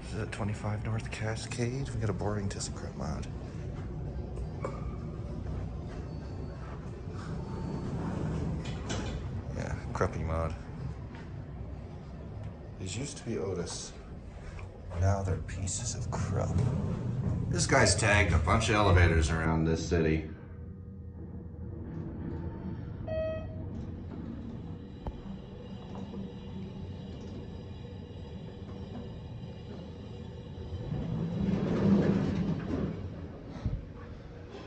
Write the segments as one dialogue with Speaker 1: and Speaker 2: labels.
Speaker 1: This is at 25 North Cascade. We got a boring ThyssenKrupp mod. Yeah, Kruppy mod. These used to be Otis. Now they're pieces of Krupp. This guy's tagged a bunch of elevators around this city.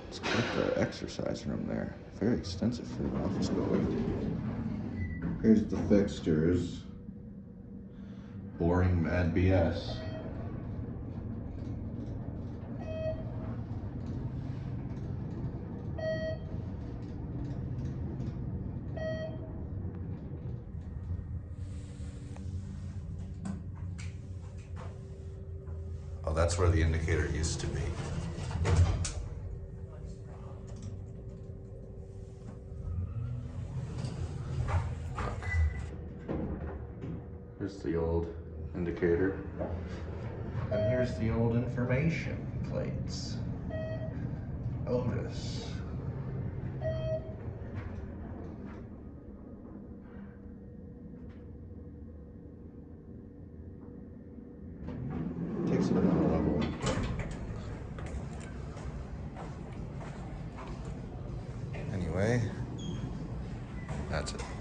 Speaker 1: It's quite the exercise room there. Very extensive for an office building. Here's the fixtures. Boring mad BS. Oh, that's where the indicator used to be. Look. Here's the old indicator. And here's the old information plates. Otis.